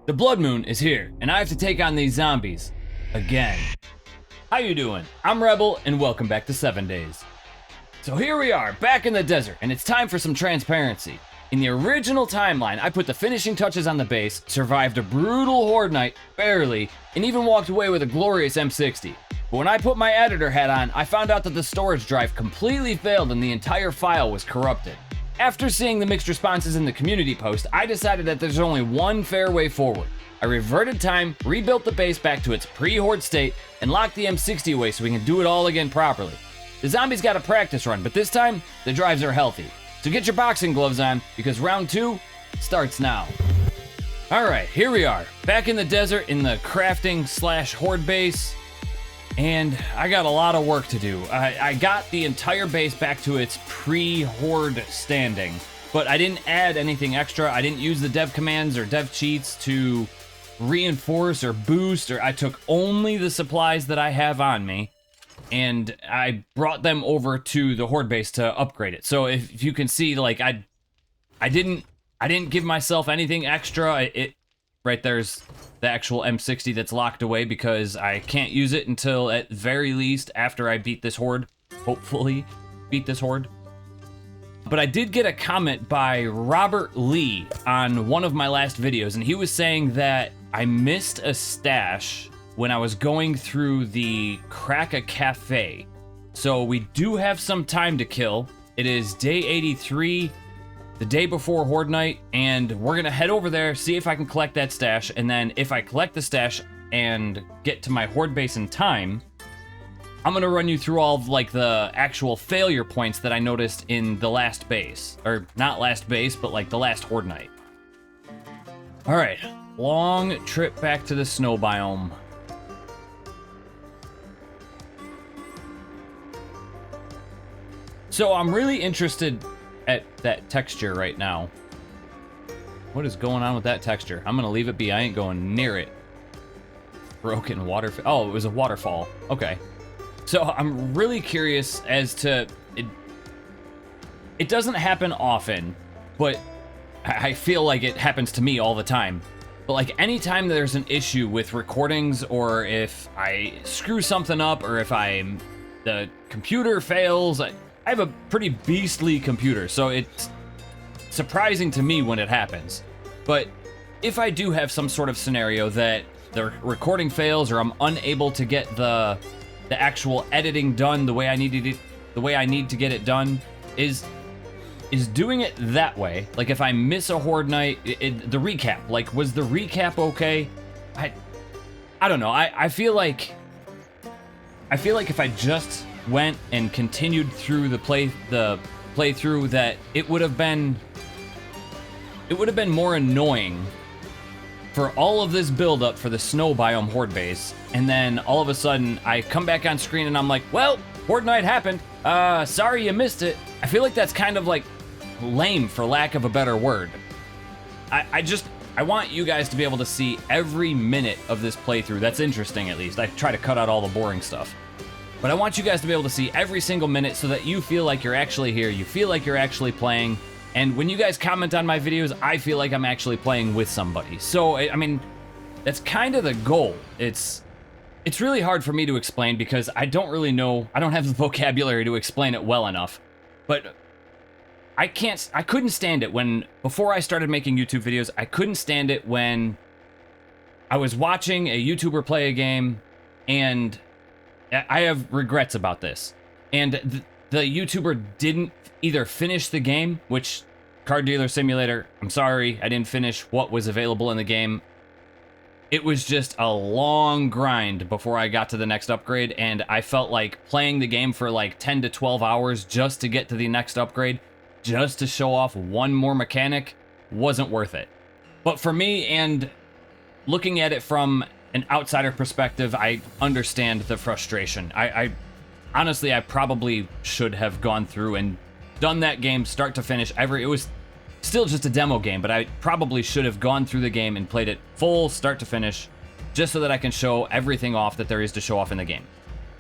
The Blood Moon is here, and I have to take on these zombies. Again. How you doing? I'm Rebel, and welcome back to 7 Days. So here we are, back in the desert, and it's time for some transparency. In the original timeline, I put the finishing touches on the base, survived a brutal Horde Night, barely, and even walked away with a glorious M60. But when I put my editor hat on, I found out that the storage drive completely failed and the entire file was corrupted. After seeing the mixed responses in the community post, I decided that there's only one fair way forward. I reverted time, rebuilt the base back to its pre-horde state, and locked the M60 away so we can do it all again properly. The zombies got a practice run, but this time, the drives are healthy. So get your boxing gloves on, because round 2 starts now. Alright, here we are, back in the desert in the crafting / horde base. And I got a lot of work to do. I got the entire base back to its pre-horde standing, but I didn't add anything extra. I didn't use the dev commands or dev cheats to reinforce or boost, or I took only the supplies that I have on me, and I brought them over to the horde base to upgrade it. So if you can see, like, I didn't give myself anything extra. Right there's the actual M60 that's locked away because I can't use it until at very least after I beat this horde. Hopefully beat this horde. But I did get a comment by Robert Lee on one of my last videos, and he was saying that I missed a stash when I was going through the Crack a Cafe. So we do have some time to kill. It is day 83. The day before Horde Night, and we're gonna head over there, see if I can collect that stash, and then if I collect the stash and get to my Horde base in time, I'm gonna run you through all of, like, the actual failure points that I noticed in the last base. Or, not last base, but, like, the last Horde Night. Alright, long trip back to the snow biome. So I'm really interested at that texture right now. What is going on with that texture? I'm gonna leave it be. I ain't going near it. Broken water. Oh, it was a waterfall. Okay. So I'm really curious as to it. It doesn't happen often, but I feel like it happens to me all the time. But like anytime there's an issue with recordings, or if I screw something up, or if the computer fails, I have a pretty beastly computer, so it's surprising to me when it happens. But if I do have some sort of scenario that the recording fails, or I'm unable to get the actual editing done the way I need to get it done, is doing it that way. Like if I miss a Horde Night, the recap, like, was the recap okay? I don't know. I feel like if I just went and continued through the playthrough, that it would have been more annoying for all of this build-up for the snow biome horde base, and then all of a sudden I come back on screen and I'm like, well, Horde Night happened. Sorry you missed it. I feel like that's kind of like lame, for lack of a better word. I want you guys to be able to see every minute of this playthrough. That's interesting, at least. I try to cut out all the boring stuff. But I want you guys to be able to see every single minute so that you feel like you're actually here, you feel like you're actually playing, and when you guys comment on my videos, I feel like I'm actually playing with somebody. So, I mean, that's kind of the goal. It's really hard for me to explain because I don't really know, I don't have the vocabulary to explain it well enough. But I couldn't stand it before I started making YouTube videos, I couldn't stand it when I was watching a YouTuber play a game, and I have regrets about this. And the YouTuber didn't either finish the game, which, Car Dealer Simulator, I'm sorry, I didn't finish what was available in the game. It was just a long grind before I got to the next upgrade, and I felt like playing the game for like 10 to 12 hours just to get to the next upgrade, just to show off one more mechanic, wasn't worth it. But for me, and looking at it from an outsider perspective, I understand the frustration. I honestly, I probably should have gone through and done that game start to finish. It was still just a demo game, but I probably should have gone through the game and played it full start to finish, just so that I can show everything off that there is to show off in the game.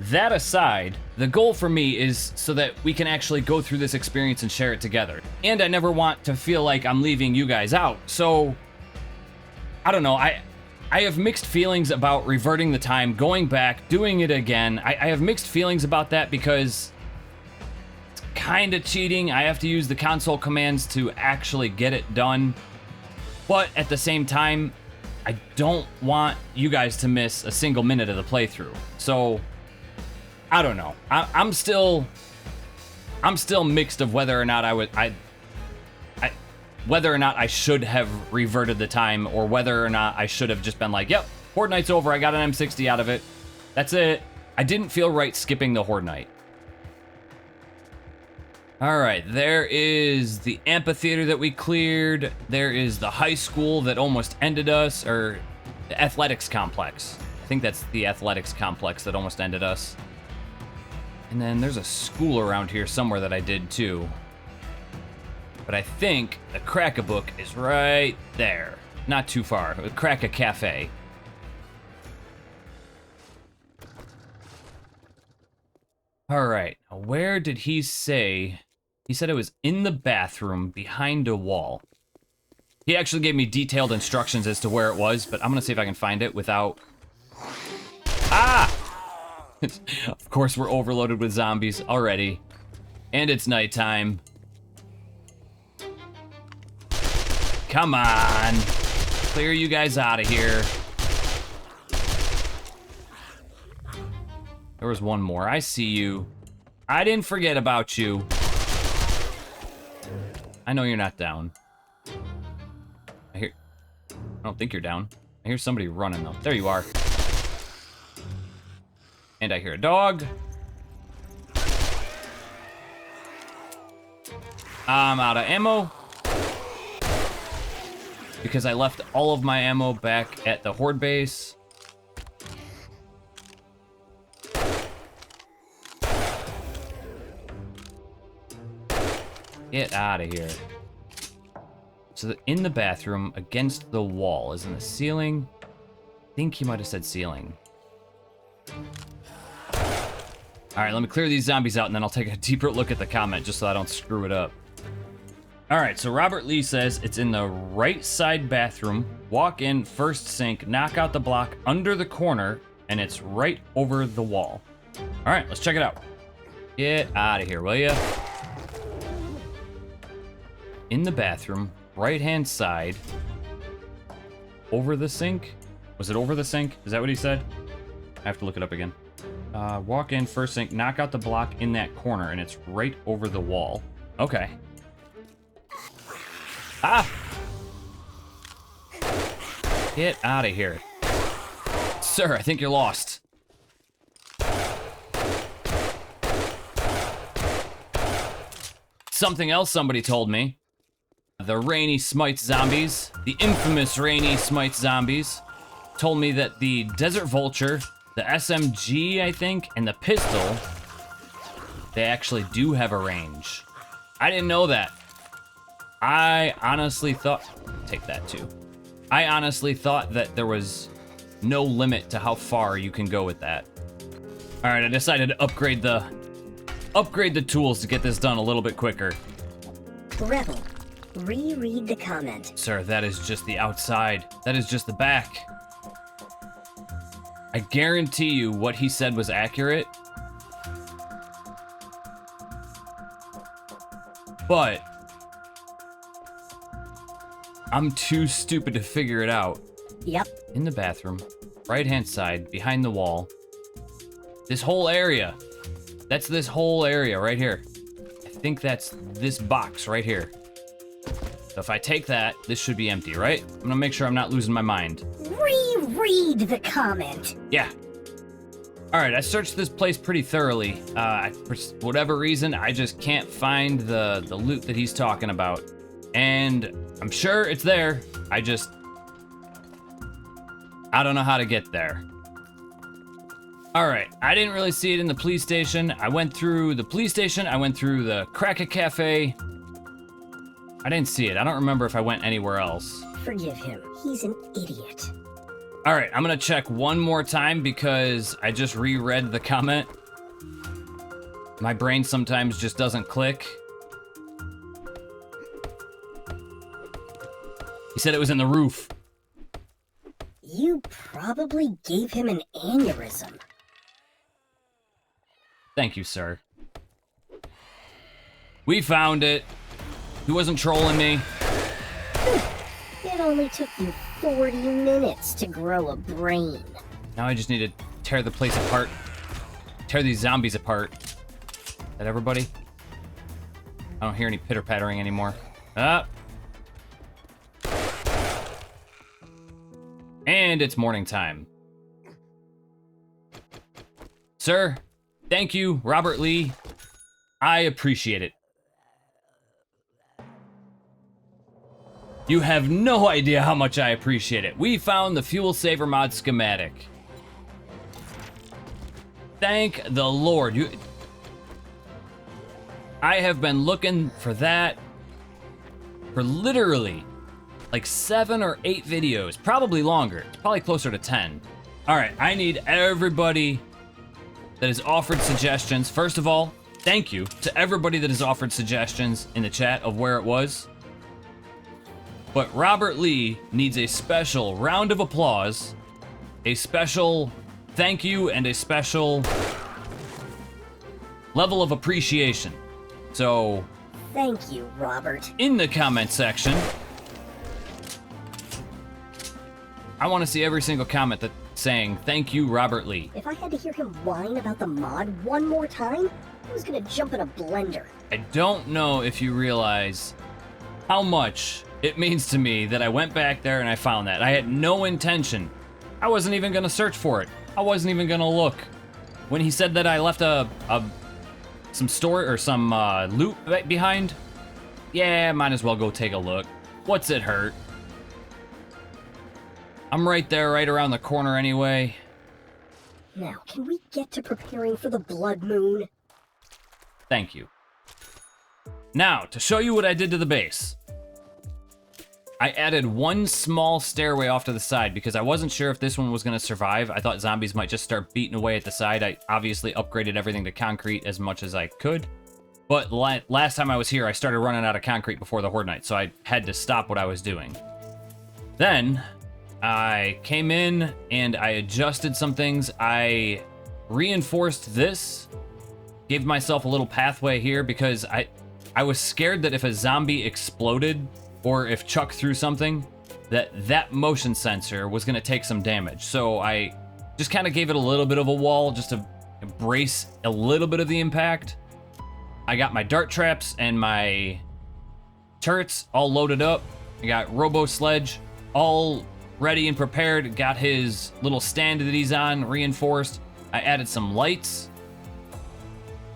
That aside, the goal for me is so that we can actually go through this experience and share it together. And I never want to feel like I'm leaving you guys out, so I don't know. I have mixed feelings about reverting the time, going back, doing it again. I have mixed feelings about that because it's kind of cheating. I have to use the console commands to actually get it done. But at the same time, I don't want you guys to miss a single minute of the playthrough. So, I don't know. I'm still mixed of whether or not whether or not I should have reverted the time, or whether or not I should have just been like, yep, Horde Night's over, I got an M60 out of it. That's it. I didn't feel right skipping the Horde Night. Alright, there is the amphitheater that we cleared. There is the high school that almost ended us, or the athletics complex. I think that's the athletics complex that almost ended us. And then there's a school around here somewhere that I did too. But I think the Crack-a-Book is right there. Not too far. Crack-a-Cafe. Alright, where did he say? He said it was in the bathroom behind a wall. He actually gave me detailed instructions as to where it was, but I'm gonna see if I can find it without... Ah! Of course we're overloaded with zombies already. And it's nighttime. Come on. Clear you guys out of here. There was one more. I see you. I didn't forget about you. I know you're not down. I don't think you're down. I hear somebody running though. There you are. And I hear a dog. I'm out of ammo. Because I left all of my ammo back at the Horde base. Get out of here. So in the bathroom, against the wall, is in the ceiling. I think he might have said ceiling. All right, let me clear these zombies out, and then I'll take a deeper look at the comment just so I don't screw it up. All right, so Robert Lee says it's in the right side bathroom. Walk in, first sink, knock out the block under the corner, and it's right over the wall. All right, let's check it out. Get out of here, will ya? In the bathroom, right-hand side, over the sink. Was it over the sink? Is that what he said? I have to look it up again. Walk in, first sink, knock out the block in that corner, and it's right over the wall. Okay. Ah! Get out of here. Sir, I think you're lost. Something else somebody told me. The Rainy Smite zombies, the infamous Rainy Smite zombies, told me that the Desert Vulture, the SMG, I think, and the pistol, they actually do have a range. I didn't know that. I honestly thought, take that too. I honestly thought that there was no limit to how far you can go with that. All right, I decided to upgrade the tools to get this done a little bit quicker. Rebel, reread the comment. Sir, that is just the outside. That is just the back. I guarantee you what he said was accurate. But I'm too stupid to figure it out. Yep. In the bathroom, right-hand side, behind the wall. This whole area. That's this whole area right here. I think that's this box right here. So if I take that, this should be empty, right? I'm gonna make sure I'm not losing my mind. Reread the comment. Yeah. All right, I searched this place pretty thoroughly. For whatever reason, I just can't find the loot that he's talking about. And I'm sure it's there. I don't know how to get there. All right, I didn't really see it in the police station. I went through the police station. I went through the Crack-a-Cafe. I didn't see it. I don't remember if I went anywhere else. Forgive him. He's an idiot. All right, I'm gonna check one more time because I just reread the comment. My brain sometimes just doesn't click. He said it was in the roof. You probably gave him an aneurysm. Thank you, sir. We found it. He wasn't trolling me. It only took you 40 minutes to grow a brain. Now I just need to tear the place apart. Tear these zombies apart. Is that everybody? I don't hear any pitter-pattering anymore. Ah. And it's morning time. Sir, thank you, Robert Lee. I appreciate it. You have no idea how much I appreciate it. We found the Fuel Saver mod schematic. Thank the Lord. I have been looking for that for literally like 7 or 8 videos, probably longer, probably closer to 10. All right, I need everybody that has offered suggestions. First of all, thank you to everybody that has offered suggestions in the chat of where it was. But Robert Lee needs a special round of applause, a special thank you, and a special level of appreciation. So, thank you, Robert. In the comment section, I want to see every single comment that's saying thank you, Robert Lee. If I had to hear him whine about the mod one more time, I was gonna jump in a blender. I don't know if you realize how much it means to me that I went back there and I found that. I had no intention. I wasn't even gonna search for it. I wasn't even gonna look. When he said that I left some store or some loot behind, yeah, might as well go take a look. What's it hurt? I'm right there, right around the corner anyway. Now, can we get to preparing for the Blood Moon? Thank you. Now, to show you what I did to the base. I added one small stairway off to the side because I wasn't sure if this one was going to survive. I thought zombies might just start beating away at the side. I obviously upgraded everything to concrete as much as I could. But last time I was here, I started running out of concrete before the Horde Night, so I had to stop what I was doing. Then, I came in and I adjusted some things. I reinforced this, gave myself a little pathway here because I was scared that if a zombie exploded or if Chuck threw something, that motion sensor was gonna take some damage. So I just kind of gave it a little bit of a wall just to brace a little bit of the impact. I got my dart traps and my turrets all loaded up. I got Robo Sledge all ready and prepared. Got his little stand that he's on reinforced. I added some lights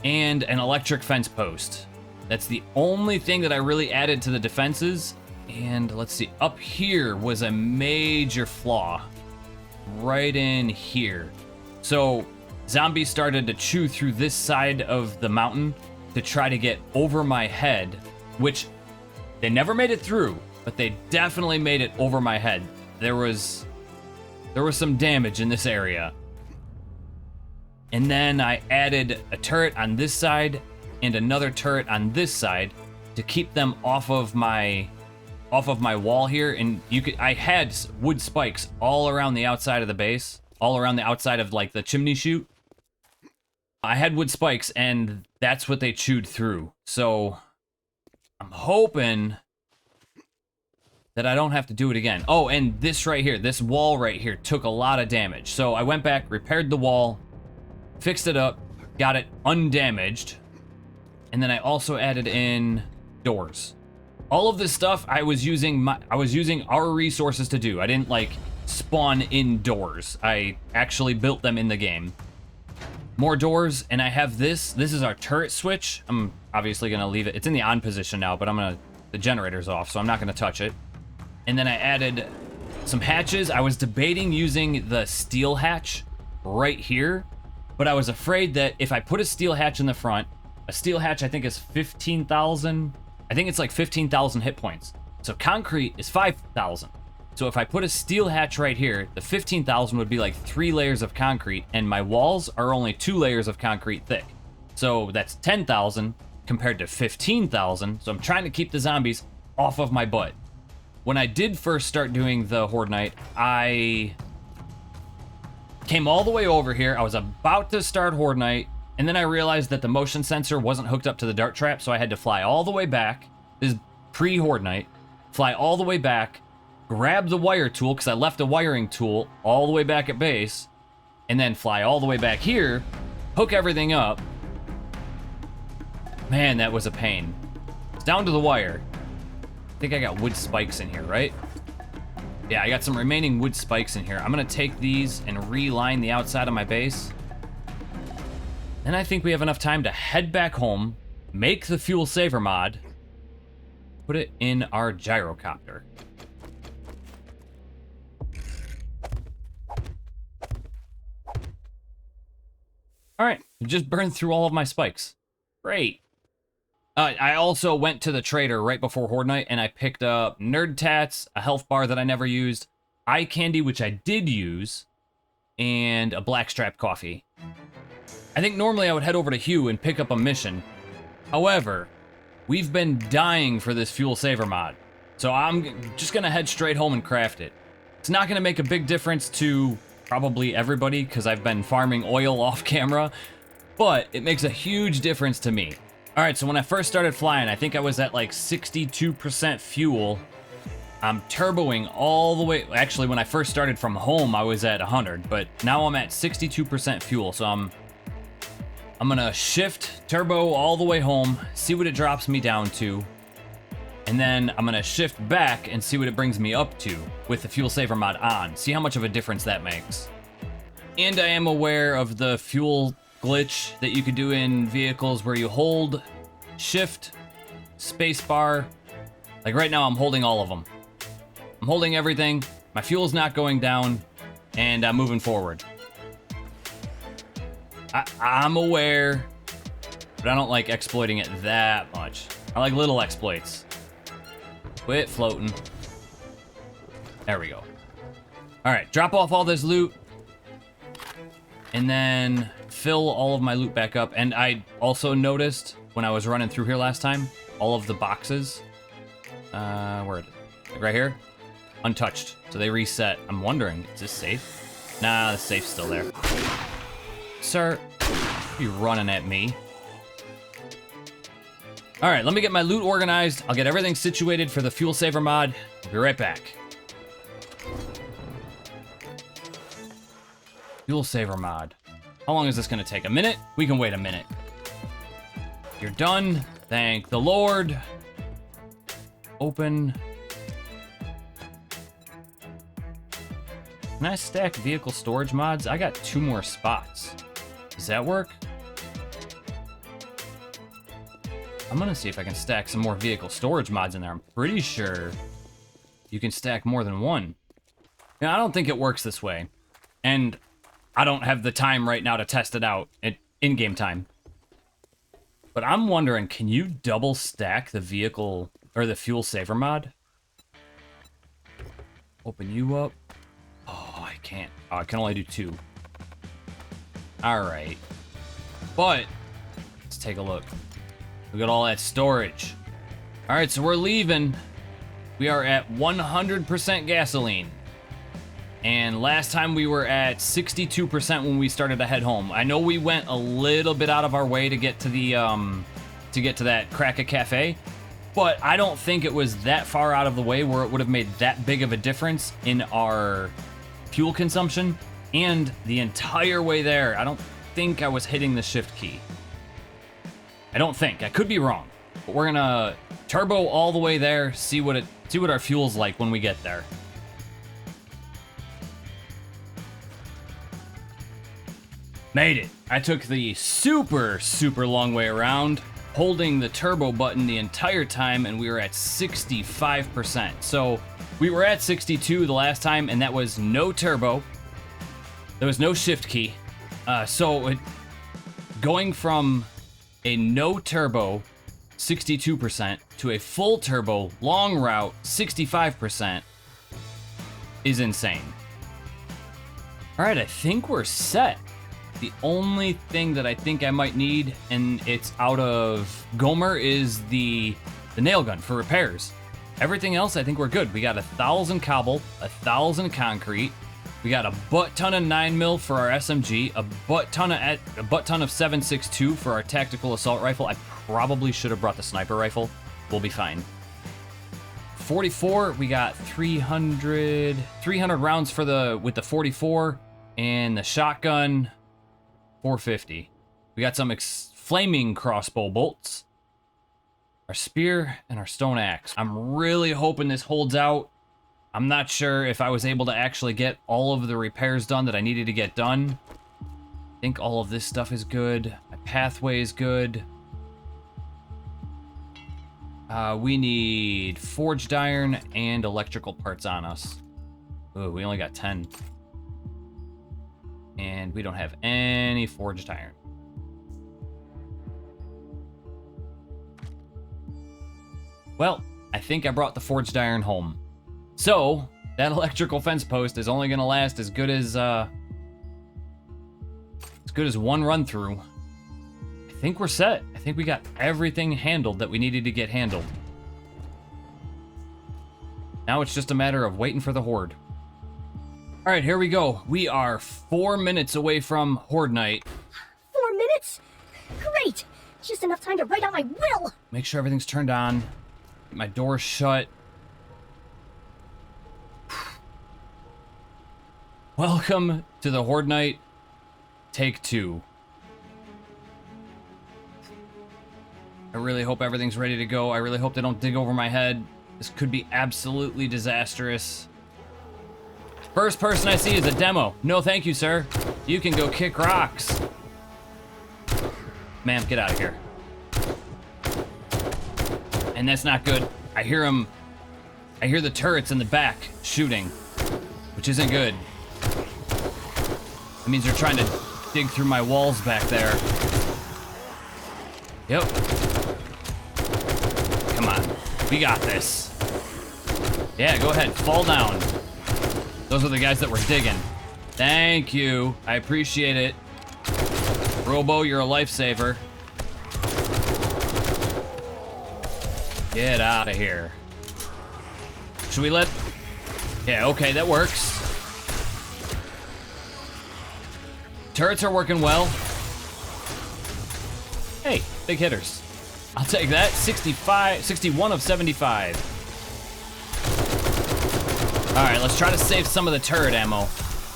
and an electric fence post. That's the only thing that I really added to the defenses. And let's see, up here was a major flaw. Right in here. So zombies started to chew through this side of the mountain to try to get over my head, which they never made it through, but they definitely made it over my head. There was some damage in this area. And then I added a turret on this side and another turret on this side to keep them off of my wall here. And I had wood spikes all around the outside of the base, all around the outside of like the chimney chute. I had wood spikes and that's what they chewed through. So I'm hoping that I don't have to do it again. Oh, and this right here, this wall right here took a lot of damage. So I went back, repaired the wall, fixed it up, got it undamaged. And then I also added in doors. All of this stuff I was using our resources to do. I didn't like spawn in doors. I actually built them in the game. More doors, and I have this. This is our turret switch. I'm obviously gonna leave it. It's in the on position now, but the generator's off, so I'm not gonna touch it. And then I added some hatches. I was debating using the steel hatch right here, but I was afraid that if I put a steel hatch in the front, a steel hatch I think is 15,000. I think it's like 15,000 hit points. So concrete is 5,000. So if I put a steel hatch right here, the 15,000 would be like 3 layers of concrete, and my walls are only 2 layers of concrete thick. So that's 10,000 compared to 15,000. So I'm trying to keep the zombies off of my butt. When I did first start doing the Horde Night, I came all the way over here. I was about to start Horde Night, and then I realized that the motion sensor wasn't hooked up to the dart trap, so I had to fly all the way back. This is pre-Horde Night. Fly all the way back, grab the wire tool, because I left a wiring tool all the way back at base, and then fly all the way back here, hook everything up. Man, that was a pain. It's down to the wire. I think I got wood spikes in here, right? Yeah, I got some remaining wood spikes in here. I'm gonna take these and reline the outside of my base. And I think we have enough time to head back home, make the fuel saver mod, put it in our gyrocopter. All right, just burned through all of my spikes. Great. I also went to the trader right before Horde Night, and I picked up Nerd Tats, a health bar that I never used, eye candy, which I did use, and a blackstrap coffee. I think normally I would head over to Hugh and pick up a mission. However, we've been dying for this fuel saver mod, so I'm just gonna head straight home and craft it. It's not gonna make a big difference to probably everybody, because I've been farming oil off camera, but it makes a huge difference to me. All right, so when I first started flying, I think I was at like 62% fuel. I'm turboing all the way. Actually, when I first started from home, I was at 100, but now I'm at 62% fuel. So I'm gonna shift turbo all the way home, see what it drops me down to, and then I'm gonna shift back and see what it brings me up to with the fuel saver mod on. See how much of a difference that makes. And I am aware of the fuel glitch that you could do in vehicles where you hold shift, space bar. Like right now, I'm holding all of them. I'm holding everything. My fuel's not going down, and I'm moving forward. I'm aware, but I don't like exploiting it that much. I like little exploits. Quit floating. There we go. All right, drop off all this loot, and then fill all of my loot back up. And I also noticed when I was running through here last time, all of the boxes, where is it? Like right here, untouched. So they reset. I'm wondering, is this safe? Nah, the safe's still there. Sir, you running at me? All right, let me get my loot organized. I'll get everything situated for the fuel saver mod. I'll be right back. Fuel saver mod. How long is this gonna take? A minute? We can wait a minute. You're done. Thank the Lord. Open. Can I stack vehicle storage mods? I got 2 more spots. Does that work? I'm gonna see if I can stack some more vehicle storage mods in there. I'm pretty sure you can stack more than one. Now, I don't think it works this way. And I don't have the time right now to test it out at in-game time. But I'm wondering, can you double stack the vehicle or the fuel saver mod? Open you up. Oh, I can't. Oh, I can only do 2. All right. But let's take a look. We got all that storage. All right, so we're leaving. We are at 100% gasoline. And last time we were at 62% when we started to head home. I know we went a little bit out of our way to get to the to that Crack a Cafe, but I don't think it was that far out of the way where it would have made that big of a difference in our fuel consumption. And the entire way there, I don't think I was hitting the shift key. I don't think. I could be wrong. But we're gonna turbo all the way there, see what our fuel's like when we get there. Made it. I took the super long way around, holding the turbo button the entire time, and we were at 65%. So we were at 62 the last time, and that was no turbo. There was no shift key. Going from a no turbo 62% to a full turbo long route 65% is insane. All right, I think we're set. The only thing that I think I might need, and it's out of Gomer, is the nail gun for repairs. Everything else, I think we're good. We got 1,000 cobble, 1,000 concrete, We got a butt ton of 9mm for our SMG, a butt ton of 7.62 for our tactical assault rifle. I probably should have brought the sniper rifle. We'll be fine. 44, we got 300 rounds for with the 44, and the shotgun 450. We got some flaming crossbow bolts, our spear, and our stone axe. I'm really hoping this holds out. I'm not sure if I was able to actually get all of the repairs done that I needed to get done. I think all of this stuff is good. My pathway is good. We need forged iron and electrical parts on us. Ooh, we only got 10. And we don't have any forged iron. Well, I think I brought the forged iron home. So, that electrical fence post is only gonna last as good as one run through. I think we're set. I think we got everything handled that we needed to get handled. Now it's just a matter of waiting for the Horde. All right, here we go. We are 4 minutes away from Horde Night. 4 minutes? Great! Just enough time to write out my will! Make sure everything's turned on. Get my door shut. Welcome to the Horde Night, take 2. I really hope everything's ready to go. I really hope they don't dig over my head. This could be absolutely disastrous. First person I see is a demo. No thank you, sir. You can go kick rocks. Ma'am, get out of here. And that's not good. I hear him. I hear the turrets in the back shooting, which isn't good. That means they're trying to dig through my walls back there. Yep. Come on. We got this. Yeah, go ahead. Fall down. Those are the guys that were digging. Thank you. I appreciate it. Robo, you're a lifesaver. Get out of here. Should we let... Yeah, okay, that works. Turrets are working well. Hey, big hitters. I'll take that. 61 of 75. All right, let's try to save some of the turret ammo.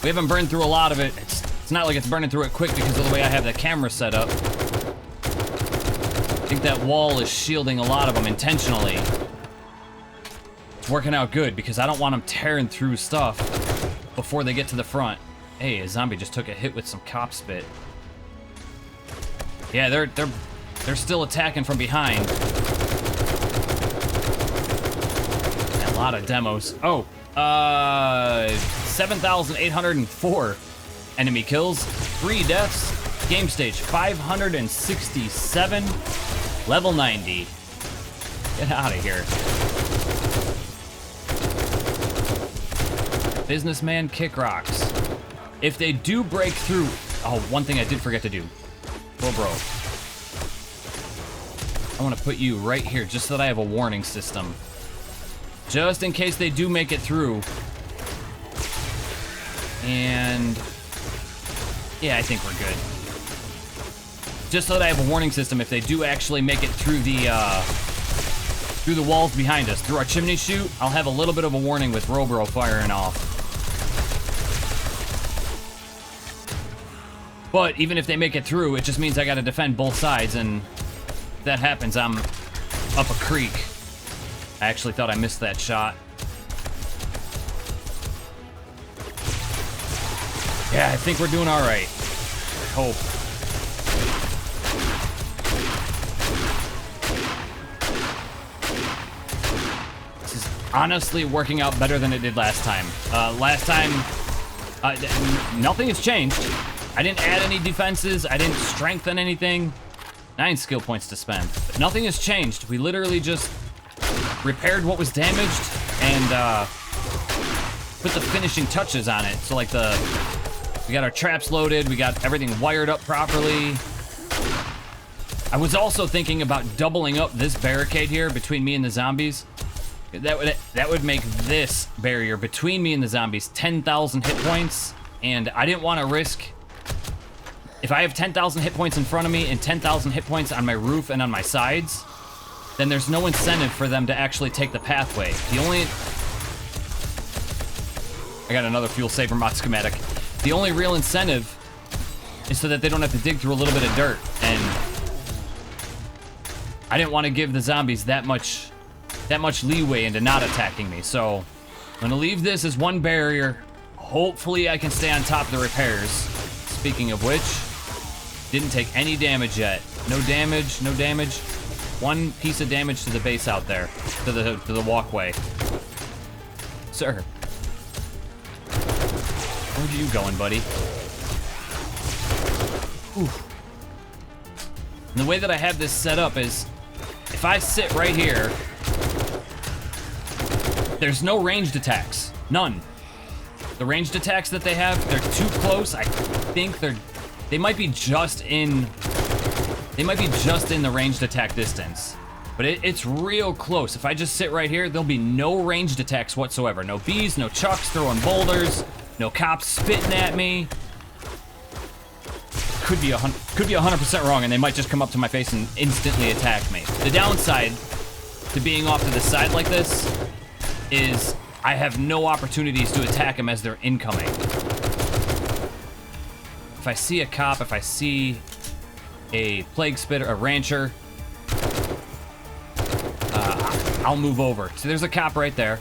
We haven't burned through a lot of it. It's not like it's burning through it quick because of the way I have the camera set up. I think that wall is shielding a lot of them intentionally. It's working out good because I don't want them tearing through stuff before they get to the front. Hey, a zombie just took a hit with some cop spit. Yeah, they're still attacking from behind. A lot of demos. Oh, 7,804 enemy kills, 3 deaths, game stage 567, level 90. Get out of here. Businessman kick rocks. If they do break through... Oh, one thing I did forget to do. Bro. I want to put you right here just so that I have a warning system. Just in case they do make it through. And... yeah, I think we're good. Just so that I have a warning system if they do actually make it through the walls behind us. Through our chimney chute, I'll have a little bit of a warning with Robro firing off. But even if they make it through, it just means I gotta defend both sides, and if that happens, I'm up a creek. I actually thought I missed that shot. Yeah, I think we're doing all right. I hope. This is honestly working out better than it did last time. Last time, nothing has changed. I didn't add any defenses. I didn't strengthen anything. 9 skill points to spend. But nothing has changed. We literally just repaired what was damaged and put the finishing touches on it. So like we got our traps loaded. We got everything wired up properly. I was also thinking about doubling up this barricade here between me and the zombies. That would make this barrier between me and the zombies 10,000 hit points, and I didn't want to risk. If I have 10,000 hit points in front of me and 10,000 hit points on my roof and on my sides, then there's no incentive for them to actually take the pathway. I got another fuel saver mod schematic. The only real incentive is so that they don't have to dig through a little bit of dirt, and I didn't want to give the zombies that much leeway into not attacking me. So I'm gonna leave this as one barrier. Hopefully I can stay on top of the repairs. Speaking of which, didn't take any damage yet. No damage, no damage. One piece of damage to the base out there, to the walkway. Sir, where are you going, buddy? Oof. And the way that I have this set up is, if I sit right here, there's no ranged attacks. None. The ranged attacks that they have, they're too close. I think they might be just in the ranged attack distance. But it's real close. If I just sit right here, there'll be no ranged attacks whatsoever. No bees, no chucks throwing boulders, no cops spitting at me. Could be 100% wrong, and they might just come up to my face and instantly attack me. The downside to being off to the side like this is I have no opportunities to attack them as they're incoming. If I see a cop, if I see a plague spitter, a rancher, I'll move over. So there's a cop right there.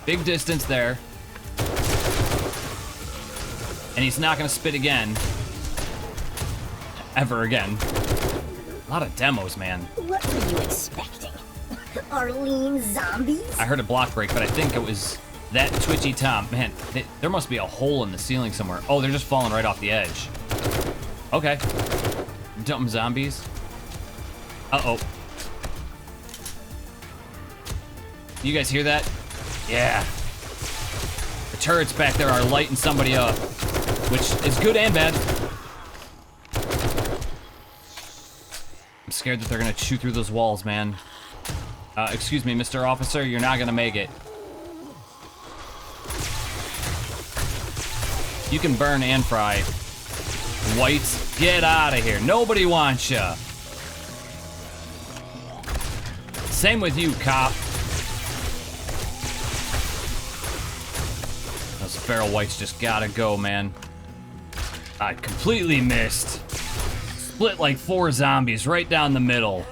Big distance there. And he's not gonna spit again. Ever again. A lot of demos, man. What were you expecting? Arlene zombies? I heard a block break, but I think it was that twitchy Tom. Man, there must be a hole in the ceiling somewhere. Oh, they're just falling right off the edge. Okay. Dumb zombies. Uh-oh. You guys hear that? Yeah. The turrets back there are lighting somebody up, which is good and bad. I'm scared that they're gonna chew through those walls, man. Excuse me, Mr. Officer, you're not gonna make it. You can burn and fry. Whites, get out of here. Nobody wants ya. Same with you, cop. Those feral whites just gotta go, man. I completely missed. Split like 4 zombies right down the middle.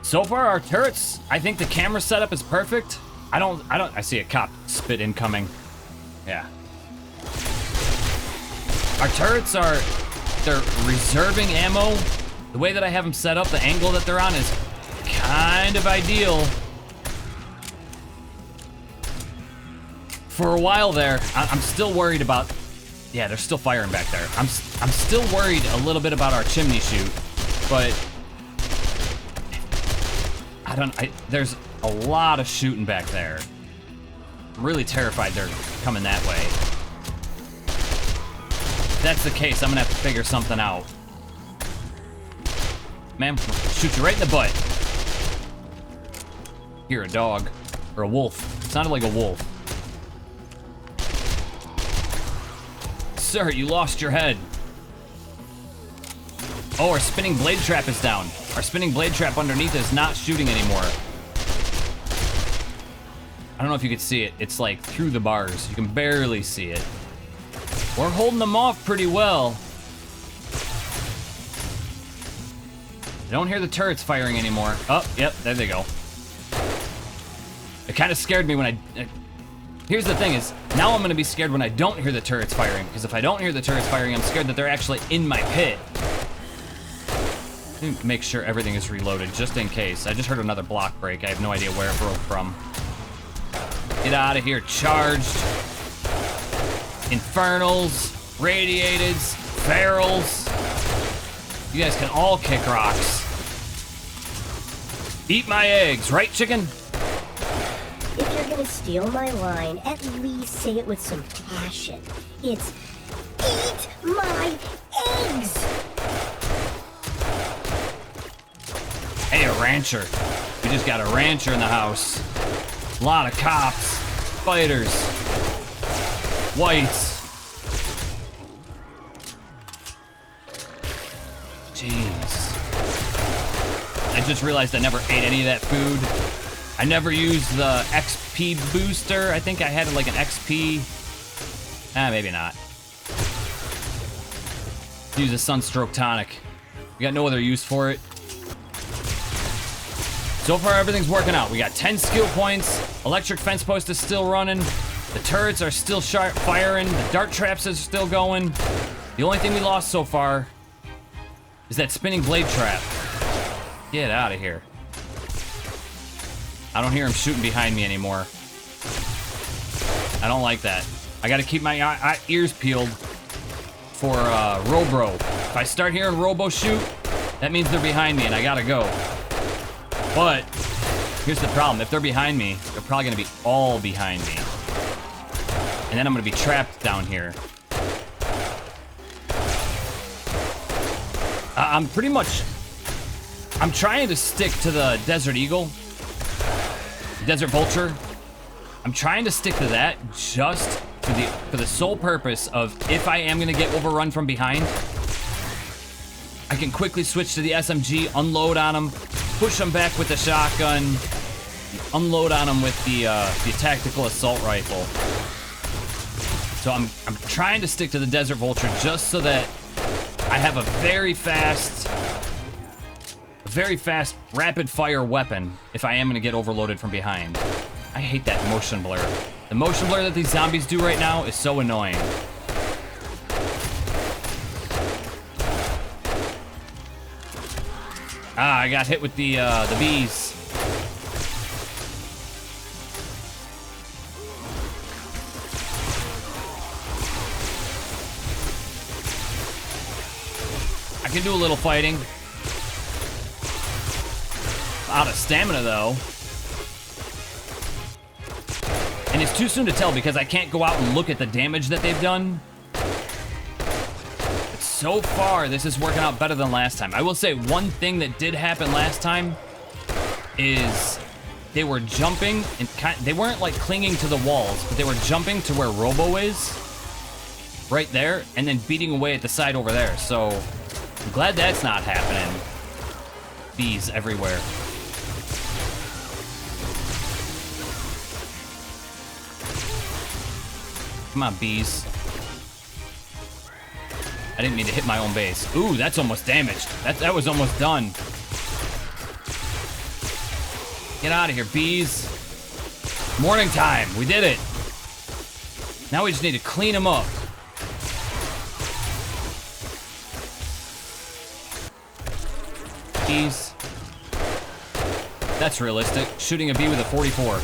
So far, our turrets, I think the camera setup is perfect. I see a cop spit incoming. Yeah. Our turrets they're reserving ammo. The way that I have them set up, the angle that they're on is kind of ideal. For a while there, I'm still worried about, yeah, they're still firing back there. I'm still worried a little bit about our chimney chute, but there's a lot of shooting back there. I'm really terrified they're coming that way. If that's the case, I'm gonna have to figure something out. Ma'am, shoot you right in the butt. Here, a dog. Or a wolf. It sounded like a wolf. Sir, you lost your head. Oh, our spinning blade trap is down. Our spinning blade trap underneath is not shooting anymore. I don't know if you could see it. It's like through the bars. You can barely see it. We're holding them off pretty well. I don't hear the turrets firing anymore. Oh, yep, there they go. It kind of scared me when here's the thing is, now I'm gonna be scared when I don't hear the turrets firing, because if I don't hear the turrets firing, I'm scared that they're actually in my pit. Let me make sure everything is reloaded, just in case. I just heard another block break. I have no idea where it broke from. Get out of here, charged. Infernals, radiateds, ferals. You guys can all kick rocks. Eat my eggs, right, chicken? If you're gonna steal my line, at least say it with some passion. It's, eat my eggs! Hey, a rancher. We just got a rancher in the house. A lot of cops, fighters, whites. Jeez. I just realized I never ate any of that food. I never used the XP booster. I think I had like an XP. Maybe not. Use a Sunstroke tonic. We got no other use for it. So far, everything's working out. We got 10 skill points. Electric fence post is still running. The turrets are still sharp firing. The dart traps are still going. The only thing we lost so far is that spinning blade trap. Get out of here. I don't hear him shooting behind me anymore. I don't like that. I gotta keep my ears peeled for Robro. If I start hearing Robo shoot, that means they're behind me and I gotta go. But here's the problem. If they're behind me, they're probably gonna be all behind me. And then I'm gonna be trapped down here. I'm trying to stick to the Desert Eagle, Desert Vulture. I'm trying to stick to that just for the sole purpose of if I am gonna get overrun from behind, I can quickly switch to the SMG, unload on them, push them back with the shotgun, unload on them with the tactical assault rifle. So I'm trying to stick to the Desert Vulture just so that I have a very fast rapid fire weapon if I am gonna get overloaded from behind. I hate that motion blur. The motion blur that these zombies do right now is so annoying. I got hit with the bees. I can do a little fighting. Out of stamina though. And it's too soon to tell because I can't go out and look at the damage that they've done. But so far, this is working out better than last time. I will say one thing that did happen last time is they were jumping and they weren't like clinging to the walls, but they were jumping to where Robo is. Right there, and then beating away at the side over there. So I'm glad that's not happening. Bees everywhere. Come on, bees. I didn't mean to hit my own base. Ooh, that's almost damaged. That was almost done. Get out of here, bees. Morning time. We did it. Now we just need to clean them up. Bees. That's realistic. Shooting a bee with a 44.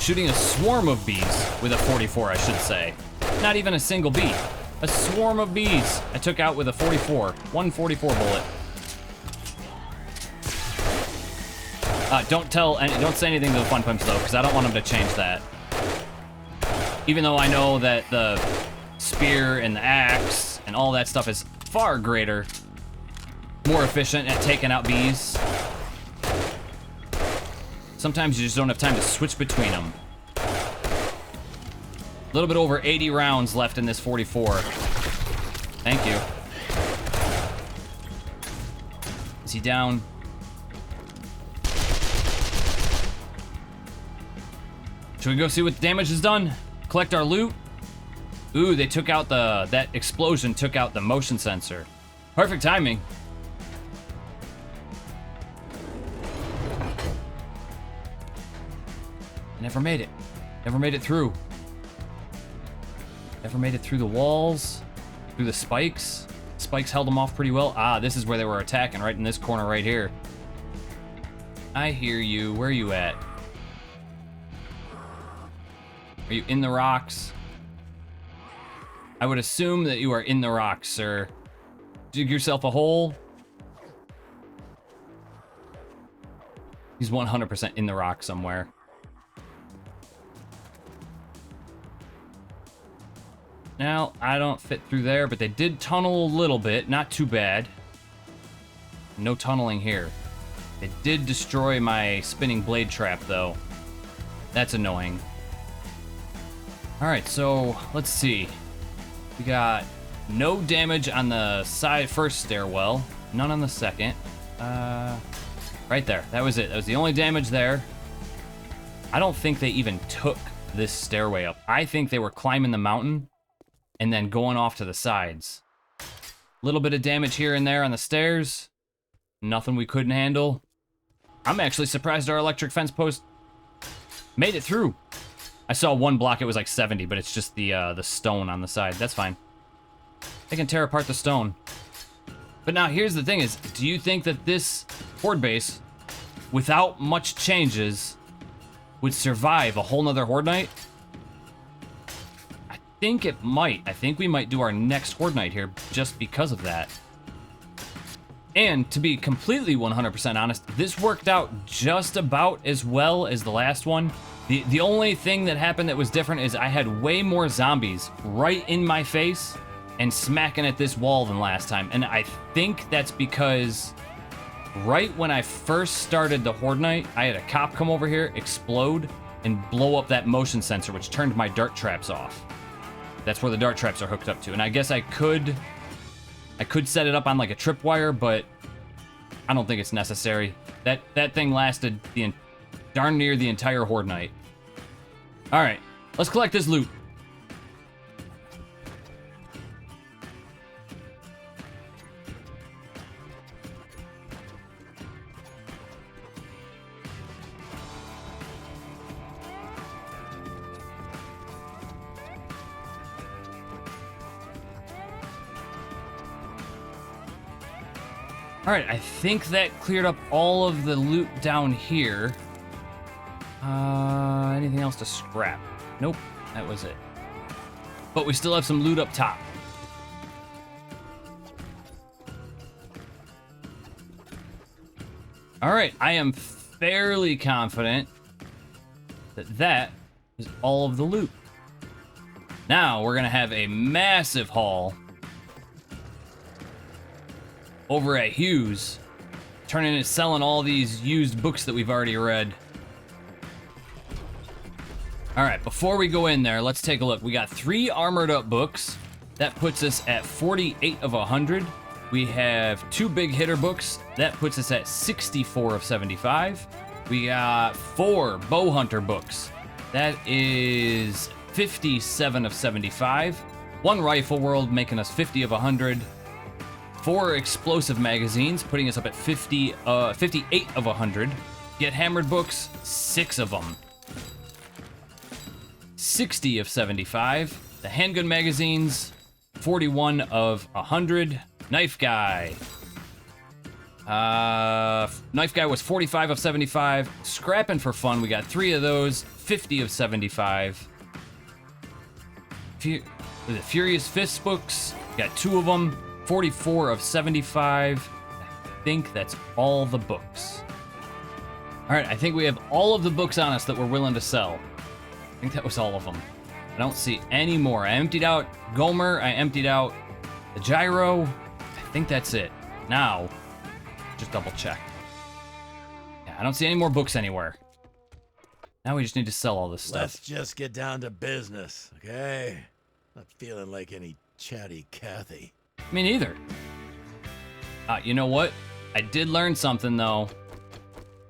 Shooting a swarm of bees with a 44, I should say. Not even a single bee. A swarm of bees I took out with a 44. 144 bullet. Don't say anything to the fun pimps though, because I don't want them to change that. Even though I know that the spear and the axe and all that stuff is far greater, more efficient at taking out bees. Sometimes you just don't have time to switch between them. A little bit over 80 rounds left in this 44. Thank you. Is he down? Should we go see what the damage is done? Collect our loot? Ooh, they took out that explosion took out the motion sensor. Perfect timing. Never made it. Never made it through. Never made it through the walls, through the spikes. Spikes held them off pretty well. Ah, this is where they were attacking, right in this corner right here. I hear you. Where are you at? Are you in the rocks? I would assume that you are in the rocks, sir. Dig yourself a hole. He's 100% in the rock somewhere. Now, I don't fit through there, but they did tunnel a little bit. Not too bad. No tunneling here. They did destroy my spinning blade trap, though. That's annoying. Alright, so let's see. We got no damage on the first stairwell. None on the second. Right there. That was it. That was the only damage there. I don't think they even took this stairway up. I think they were climbing the mountain and then going off to the sides. A little bit of damage here and there on the stairs. Nothing we couldn't handle. I'm actually surprised our electric fence post made it through. I saw one block, it was like 70, but it's just the stone on the side. That's fine. They can tear apart the stone. But now here's the thing is, do you think that this horde base, without much changes, would survive a whole nother horde night? I think it might. I think we might do our next horde night here just because of that. And to be completely 100% honest, this worked out just about as well as the last one. The only thing that happened that was different is I had way more zombies right in my face and smacking at this wall than last time. And I think that's because right when I first started the Horde Night, I had a cop come over here, explode, and blow up that motion sensor, which turned my dart traps off. That's where the dart traps are hooked up to. And I guess I could set it up on like a tripwire, but I don't think it's necessary. That thing lasted darn near the entire Horde Night. All right, let's collect this loot. All right, I think that cleared up all of the loot down here. Anything else to scrap? Nope, that was it. But we still have some loot up top. All right, I am fairly confident that that is all of the loot. Now we're gonna have a massive haul over at Hughs, turning and selling all these used books that we've already read. All right, before we go in there, let's take a look. We got 3 armored up books. That puts us at 48 of 100. We have 2 big hitter books. That puts us at 64 of 75. We got 4 bow hunter books. That is 57 of 75. 1 rifle world, making us 50 of 100. 4 explosive magazines, putting us up at 58 of 100. Get hammered books, 6 of them. 60 of 75. The handgun magazines, 41 of 100. Knife guy. Knife guy was 45 of 75. Scrapping for fun, we got 3 of those, 50 of 75. The Furious Fists books, got 2 of them, 44 of 75. I think that's all the books. All right, I think we have all of the books on us that we're willing to sell. I think that was all of them. I don't see any more. I emptied out Gomer. I emptied out the gyro. I think that's it. Now, just double check. Yeah, I don't see any more books anywhere. Now we just need to sell all this stuff. Let's just get down to business, okay? Not feeling like any chatty Cathy. Me neither. You know what? I did learn something, though.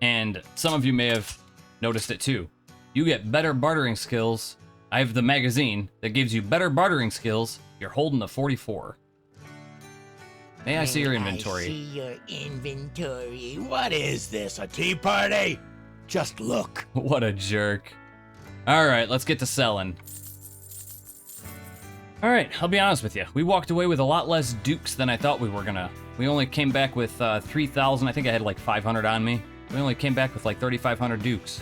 And some of you may have noticed it, too. You get better bartering skills. I have the magazine that gives you better bartering skills. You're holding the 44. May I see your inventory? I see your inventory. What is this, a tea party? Just look. What a jerk. All right, let's get to selling. All right, I'll be honest with you. We walked away with a lot less dukes than I thought we were gonna. We only came back with 3,000. I think I had like 500 on me. We only came back with like 3,500 dukes.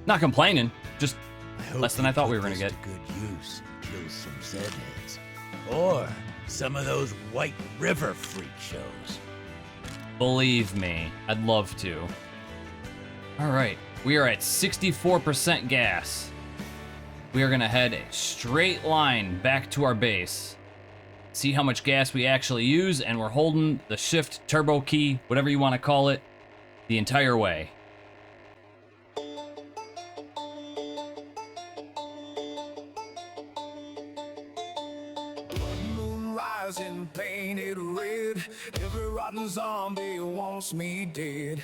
Not complaining, just less than I thought we were gonna get. Good use. Kill some Zedheads. Or some of those White River freak shows. Believe me, I'd love to. All right, we are at 64% gas. we are gonna head a straight line back to our base. See how much gas we actually use, and we're holding the shift turbo key, whatever you want to call it, the entire way. Moon rising, painted red. Every rotten zombie wants me dead.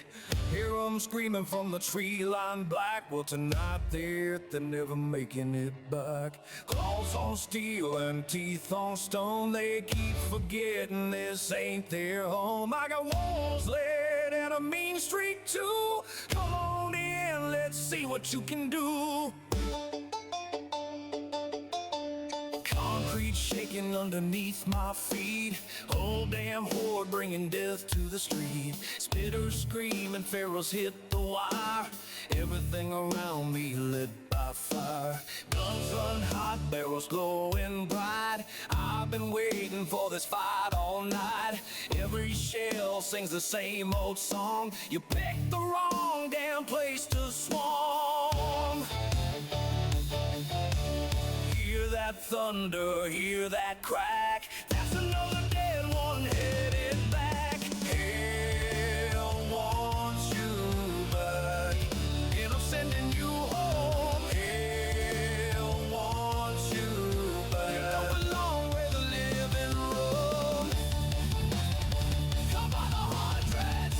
Hear 'em screaming from the tree line black. Well, tonight they're never making it back. Claws on steel and teeth on stone. They keep forgetting this ain't their home. I got walls laid and a mean streak too. Come on in, let's see what you can do. Concrete shaking underneath my feet. Whole damn horde bringing death to the street. Spitters screaming, pharaohs hit the wire. Everything around me lit by fire. Guns run hot, barrels glowing bright. I've been waiting for this fight all night. Every shell sings the same old song. You picked the wrong damn place to swarm. Hear that thunder, hear that crack. That's another dead one headed back. Hell wants you back, and I'm sending you home. Hell wants you back. You don't belong where the living room. Come by the hundreds,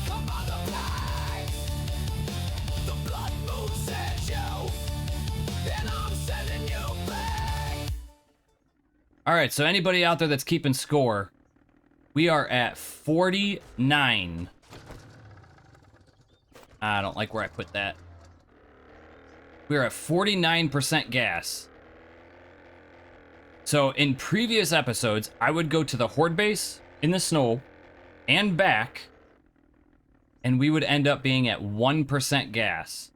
come by the packs. The blood moon sent you, and I'm sending you back. All right, so anybody out there that's keeping score, we are at 49. I don't like where I put that. We are at 49% gas. So in previous episodes, I would go to the horde base in the snow and back, and we would end up being at 1% gas.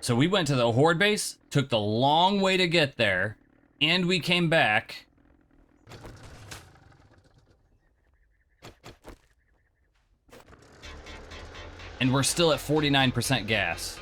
So we went to the horde base, took the long way to get there, and we came back. And we're still at 49% gas.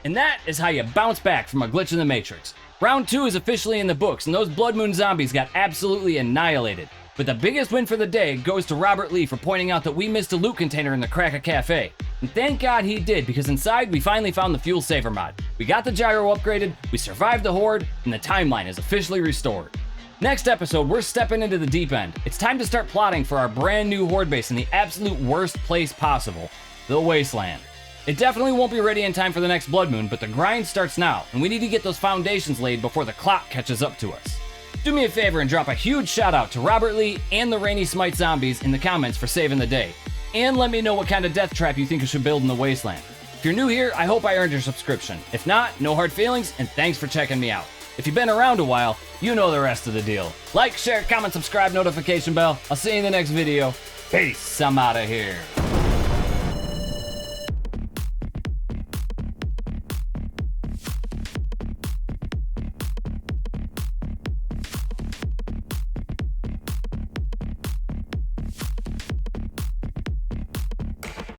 And that is how you bounce back from a glitch in the Matrix. Round 2 is officially in the books, and those Blood Moon zombies got absolutely annihilated. But the biggest win for the day goes to Robert Lee for pointing out that we missed a loot container in the Cracker Cafe. And thank God he did, because inside we finally found the fuel saver mod. We got the gyro upgraded, we survived the horde, and the timeline is officially restored. Next episode, we're stepping into the deep end. It's time to start plotting for our brand new horde base in the absolute worst place possible, the Wasteland. It definitely won't be ready in time for the next Blood Moon, but the grind starts now, and we need to get those foundations laid before the clock catches up to us. Do me a favor and drop a huge shout out to Robert Lee and the Rainy Smite zombies in the comments for saving the day. And let me know what kind of death trap you think I should build in the Wasteland. If you're new here, I hope I earned your subscription. If not, no hard feelings, and thanks for checking me out. If you've been around a while, you know the rest of the deal. Like, share, comment, subscribe, notification bell. I'll see you in the next video. Peace, I'm out of here.